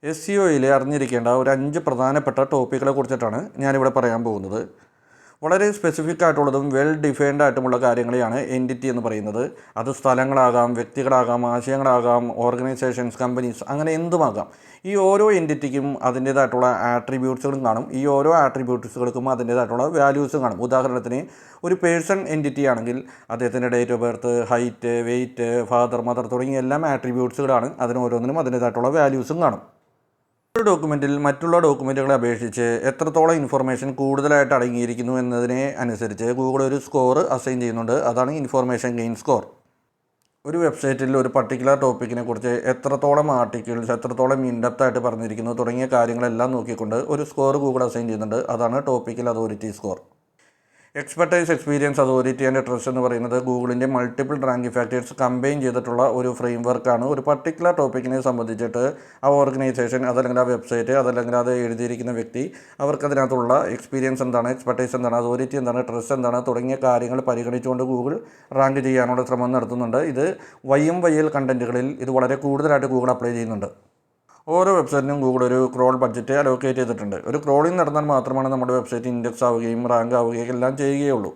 SEOയിൽ അറിഞ്ഞിരിക്കേണ്ട ഒരു 5 പ്രധാനപ്പെട്ട ടോപ്പിക്കുകളെ കുറിച്ചിട്ടാണ് ഞാനിവിടെ പറയാൻ പോകുന്നത്. വളരെ സ്പെസിഫിക് ആയിട്ടുള്ളതും വെൽ ഡിഫൈൻഡ് ആയിട്ടുമുള്ള കാര്യങ്ങളെയാണ് എൻറ്റിറ്റി എന്ന് പറയുന്നത്. അത് സ്ഥലങ്ങളാകാം, വ്യക്തികളാകാം, ആശയങ്ങളാകാം, ഓർഗനൈസേഷൻസ്, കമ്പനീസ്, അങ്ങനെ എന്തുമാകാം. ഈ ഓരോ എൻറ്റിറ്റിക്കും അതിൻ്റേതായിട്ടുള്ള ആട്രിബ്യൂട്ട്സുകളും കാണും. ഈ ഓരോ ആട്രിബ്യൂട്ട്സുകൾക്കും അതിൻ്റേതായിട്ടുള്ള വാല്യൂസും കാണും. ഉദാഹരണത്തിന് ഒരു പേഴ്സൺ എൻറ്റിറ്റി ആണെങ്കിൽ അദ്ദേഹത്തിൻ്റെ date of birth, height, weight, father, mother തുടങ്ങിയ എല്ലാം ആട്രിബ്യൂട്ട്സുകളാണ്. അതിന് ഓരോന്നിനും അതിൻ്റേതായിട്ടുള്ള വാല്യൂസും കാണും. ഒരു ഡോക്യുമെൻറ്റിൽ മറ്റുള്ള ഡോക്യുമെൻറ്റുകളെ അപേക്ഷിച്ച് എത്രത്തോളം ഇൻഫർമേഷൻ കൂടുതലായിട്ട് അടങ്ങിയിരിക്കുന്നു എന്നതിനെ അനുസരിച്ച് ഗൂഗിൾ ഒരു സ്കോർ അസൈൻ ചെയ്യുന്നുണ്ട്. അതാണ് ഇൻഫർമേഷൻ ഗെയിൻ സ്കോർ. ഒരു വെബ്സൈറ്റിൽ ഒരു പർട്ടിക്കുലർ ടോപ്പിക്കിനെ കുറിച്ച് എത്രത്തോളം ആർട്ടിക്കിൾസ്, എത്രത്തോളം ഇൻഡെപ്തായിട്ട് പറഞ്ഞിരിക്കുന്നു തുടങ്ങിയ കാര്യങ്ങളെല്ലാം നോക്കിക്കൊണ്ട് ഒരു സ്കോർ ഗൂഗിൾ അസൈൻ ചെയ്യുന്നുണ്ട്. അതാണ് topical authority score. Expertise, experience, authority and trust എന്ന് പറയുന്നത് ഗൂഗിളിൻ്റെ മൾട്ടിപ്പിൾ റാങ്കിങ് ഫാക്ടേഴ്സ് കമ്പൈൻ ചെയ്തിട്ടുള്ള ഒരു ഫ്രെയിം വർക്കാണ്. ഒരു പർട്ടിക്കുലർ ടോപ്പിക്കിനെ സംബന്ധിച്ചിട്ട് ആ ഓർഗനൈസേഷൻ, അതല്ലെങ്കിൽ ആ വെബ്സൈറ്റ്, അതല്ലെങ്കിൽ അത് എഴുതിയിരിക്കുന്ന വ്യക്തി, അവർക്കതിനകത്തുള്ള എക്സ്പീരിയൻസ് എന്താണ്, എക്സ്പെർട്ടൈസ് എന്താണ്, അതോറിറ്റി എന്താണ്, ട്രസ്റ്റ് എന്താണ് തുടങ്ങിയ കാര്യങ്ങൾ പരിഗണിച്ചുകൊണ്ട് ഗൂഗിൾ റാങ്ക് ചെയ്യാനുള്ള ശ്രമം നടത്തുന്നുണ്ട്. ഇത് YMYL കണ്ടൻറ്റുകളിൽ ഇത് വളരെ കൂടുതലായിട്ട് ഗൂഗിൾ അപ്ലൈ ചെയ്യുന്നുണ്ട്. ഓരോ വെബ്സൈറ്റിനും ഗൂഗിൾ ഒരു ക്രോൾ ബഡ്ജറ്റ് അലോക്കേറ്റ് ചെയ്തിട്ടുണ്ട്. ഒരു ക്രോളിംഗ് നടന്നാൽ മാത്രമാണ് നമ്മുടെ വെബ്സൈറ്റ് ഇൻഡെക്സ് ആവുകയും റാങ്ക് ആവുകയും എല്ലാം ചെയ്യുകയുള്ളൂ.